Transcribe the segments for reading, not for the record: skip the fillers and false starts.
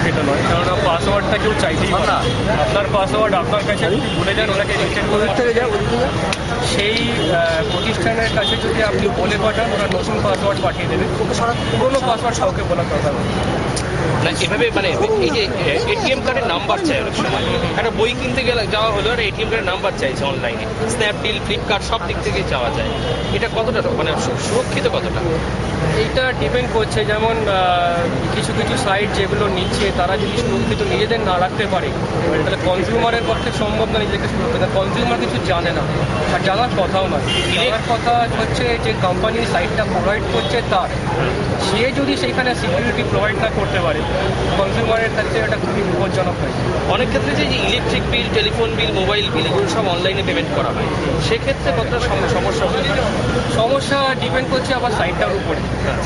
সেটা নয়, কেননা পাসওয়ার্ডটা কেউ চাইতেই পারে না। আপনার পাসওয়ার্ড আপনার কাছে যদি ভুলে যান, ওনাকে রিসেট করে সেই প্রতিষ্ঠানের কাছে যদি আপনি বলে পাঠান, ওরা নতুন পাসওয়ার্ড পাঠিয়ে দেবে। পুরোনো পাসওয়ার্ড কাউকে বলার কথা নয়। না এভাবে মানে এই যে এটিএম কার্ডের নাম্বার চাই অনেক সময়, একটা বই কিনতে গেলে যাওয়া হলো একটা এটিএম কার্ডের নাম্বার চাইছে অনলাইনে, স্ন্যাপডিল, ফ্লিপকার্ট সব দিক থেকে চাওয়া যায়। এটা কতটা মানে সুরক্ষিত কতটা? এইটা ডিপেন্ড করছে, যেমন কিছু কিছু সাইট যেগুলো নিচ্ছে তারা যদি সুরক্ষিত নিজেদের না রাখতে পারে, তাহলে কনজিউমারের পক্ষে সম্ভব না নিজেকে সুরক্ষিত। কনজিউমার কিছু জানে না, আর জানার কথাও নয়। জানার কথা হচ্ছে যে কোম্পানি সাইটটা প্রোভাইড করছে তার, সে যদি সেখানে সিকিউরিটি প্রোভাইড না করতে পারে, কনজিউমারের ক্ষেত্রে এটা খুবই বিপজ্জনক হয়। অনেক ক্ষেত্রে যে electric bill, telephone bill, mobile bill এগুলো সব অনলাইনে পেমেন্ট করা হয়, সেক্ষেত্রে কতটা সমস্যা হচ্ছে? সমস্যা ডিপেন্ড করছে আবার সাইটটার উপরে।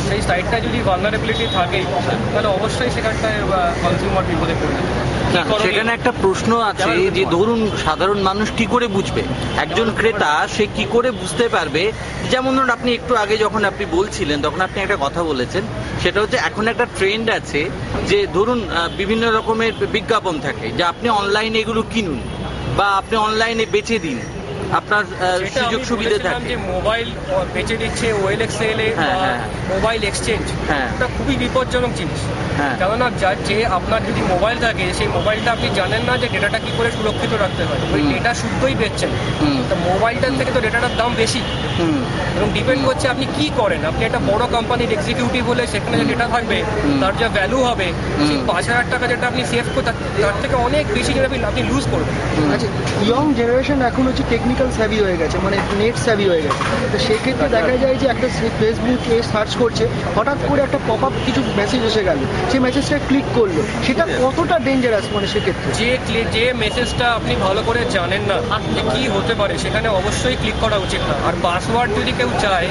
সেই সাইটটা যদি ভালনারেবিলিটি থাকে, তাহলে অবশ্যই সেখানটায় কনজিউমার বিপদে পড়বে। সেখানে একটা প্রশ্ন আছে যে ধরুন সাধারণ মানুষ কি করে বুঝবে, একজন ক্রেতা সে কি করে বুঝতে পারবে? যেমন ধরুন আপনি একটু আগে যখন আপনি বলছিলেন তখন আপনি একটা কথা বলেছেন, সেটা হচ্ছে এখন একটা ট্রেন্ড আছে যে ধরুন বিভিন্ন রকমের বিজ্ঞাপন থাকে যে আপনি অনলাইনে এগুলো কিনুন বা আপনি অনলাইনে বেচে দিন, আপনার সুযোগ সুবিধা থাকে। যে মোবাইল বেচে দিচ্ছে OLX এ, মোবাইল এক্সচেঞ্জ, এটা খুবই বিপজ্জনক জিনিস। কেননা যে আপনার যদি মোবাইল থাকে, সেই মোবাইলটা আপনি জানেন না যে ডেটাটা কি করে সুরক্ষিত রাখতে হয়, ওই ডেটা শুদ্ধই বেচছেন। তো মোবাইলটার থেকে তো ডেটাটার দাম বেশি, এবং ডিপেন্ড করছে আপনি কি করেন। আপনি একটা বড় কোম্পানির এক্সিকিউটিভ হলে সেখানে যে ডেটা থাকবে তার যা ভ্যালু হবে, সেই 5,000 টাকা যেটা আপনি সেভ করতে, তার থেকে অনেক বেশি যেটা আপনি লুজ করবেন। আচ্ছা, ইয়ং জেনারেশন এখন হচ্ছে টেকনিক্যাল স্যাভি হয়ে গেছে, মানে নেট স্যাভি হয়ে গেছে। তো সেক্ষেত্রে দেখা যায় যে একটা ফেসবুকে সার্চ করছে, হঠাৎ করে একটা পপ আপ কিছু মেসেজ এসে গেল, সেই মেসেজটা ক্লিক করলো, সেটা কতটা ডেঞ্জারাস মানে সেক্ষেত্রে? যে মেসেজটা আপনি ভালো করে জানেন না যে কি হতে পারে, সেখানে অবশ্যই ক্লিক করা উচিত না। আর পাসওয়ার্ড যদি কেউ চায়,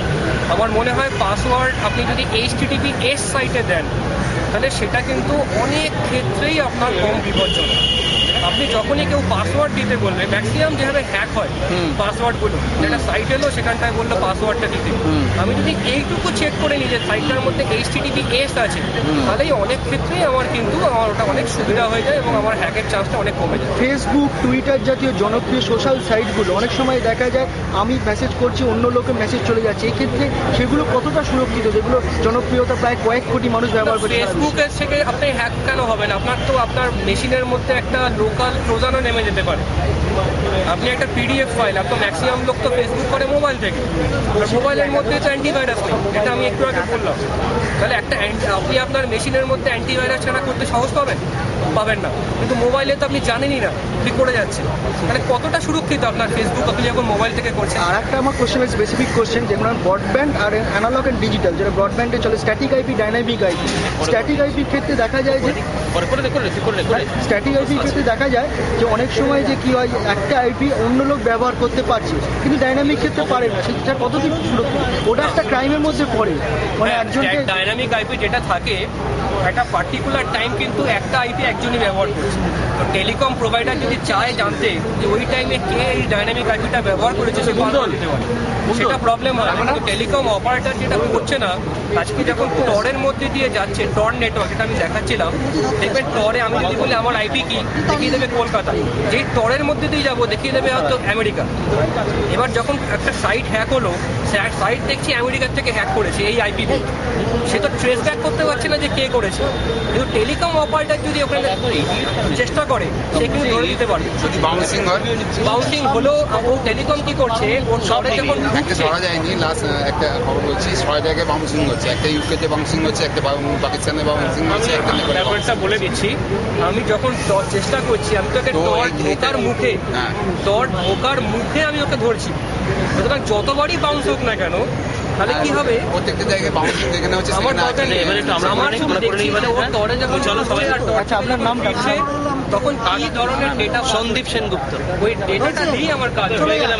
আমার মনে হয় পাসওয়ার্ড আপনি যদি HTTPS সাইটে দেন, তাহলে সেটা কিন্তু অনেক ক্ষেত্রেই আপনার কম বিপজ্জনক। আপনি যখনই কেউ পাসওয়ার্ড দিতে বলবে, ম্যাক্সিমাম যেভাবে হ্যাক হয় পাসওয়ার্ডগুলো, যেটা সাইট এলো সেখানটায় বললো পাসওয়ার্ডটা দিতে, আমি যদি এইটুকু চেক করে নিই যে সাইটটার মধ্যে HTTPS আছে, তাহলেই অনেক ক্ষেত্রেই আমার ওটা অনেক সুবিধা হয়ে যায় এবং আমার হ্যাকের চান্সটা অনেক কমে যায়। ফেসবুক, টুইটার জাতীয় জনপ্রিয় সোশ্যাল সাইটগুলো অনেক সময় দেখা যায় আমি মেসেজ করছি, অন্য লোকের মেসেজ চলে যাচ্ছে, এই ক্ষেত্রে সেগুলো কতটা সুরক্ষিত, যেগুলো জনপ্রিয়তা প্রায় কয়েক কোটি মানুষ ব্যবহার করছে? ফেসবুকের থেকে আপনি হ্যাক কেন হবে না? আপনার মেশিনের মধ্যে একটা লোকাল ট্রোজানও নেমে যেতে পারে। আপনি একটা PDF ফাইল, আপনার ম্যাক্সিমাম লোক তো ফেসবুক করে মোবাইল থেকে, আর মোবাইলের মধ্যে তো অ্যান্টিভাইরাস নেই, এটা আমি একটু আগে বললাম। তাহলে আপনি আপনার মেশিনের মধ্যে অ্যান্টিভাইরাস ছাড়া করতে সাহস পাবেন না, কিন্তু মোবাইলে তো আপনি জানেনই না আপনি করে যাচ্ছেন, তাহলে কতটা সুরক্ষিত আপনার ফেসবুক আপনি যখন মোবাইল থেকে করছেন? আর একটা আমার কোশ্চেন, স্পেসিফিক কোশ্চেন, যেমন ব্রডব্যান্ড আর অ্যানালগ অ্যান্ড ডিজিটাল, যেটা ব্রডব্যান্ডে চলে, static IP, dynamic IP. Static আইপির ক্ষেত্রে দেখা যায় যে দেখা যায় যে অনেক সময় যে কি হয়, একটা আইপি অন্য লোক ব্যবহার করতে পারছে, কিন্তু ডাইনামিক ক্ষেত্রে পারে না, সেটা কতদিন সুরক্ষিত? ওটা একটা ক্রাইমের মধ্যে পড়ে। মানে একজনকে ডাইনামিক আইপি যেটা থাকে, একটা পার্টিকুলার টাইম কিন্তু একটা আইপি একজনই ব্যবহার করছে। তো টেলিকম প্রোভাইডার যদি চায় জানতে যে ওই টাইমে কে এই ডাইনামিক আইপিটা ব্যবহার করেছে, সে বন্ধ দিতে পারে, সেটা প্রবলেম হয়। কিন্তু টেলিকম অপারেটর যেটা করছে না, আজকে যখন টরের মধ্যে দিয়ে যাচ্ছে, টর নেটওয়ার্ক, এটা আমি দেখাচ্ছিলাম, দেখবেন টরে আমি যদি বলি আমার আইপি কি, দেখিয়ে দেবে কলকাতা, যেই টরের মধ্যে দিয়ে যাবো দেখিয়ে দেবে হয়তো আমেরিকা। এবার যখন একটা সাইট হ্যাক হলো, সাইট দেখছি আমেরিকার থেকে হ্যাক করেছে এই আইপি, সে তো ট্রেস ব্যাক করতে পারছে না যে কে করেছে, কিন্তু টেলিকম অপারেটর যদি ওখানে চেষ্টা করে, সে কিন্তু ধরে দিতে পারে। যদি বাউন্সিং হলো, ও টেলিকম কি করছে, ওর শহরে যখন ধরা যায়নি, লাস্ট একটা খবর বলছি, 6 জায়গায় বাউন্সিং হচ্ছে, একটা ইউকেতে বাউন্সিং হচ্ছে, একটা পাকিস্তানে বাউন্সিং হচ্ছে, একটা ব্যাপারটা বলে দিচ্ছি। আমি যখন চেষ্টা করছি, আমি তোকে ঢোকার মুখে আমি ওকে ধরছি, সুতরাং যতবারই বাউন্স হোক না কেন, তাহলে কি হবে, প্রত্যেকটা জায়গায় বাউন্সিং যেখানে হচ্ছে আমার দরকার নেই। আমার শুধু দেখছি ওর টরে যখন আচ্ছা, আপনার নাম তখন কি ধরনের ডেটা? সন্দীপ সেনগুপ্ত। ওই ডেটাটা দিয়েই আমার কাজ হয়ে গেল।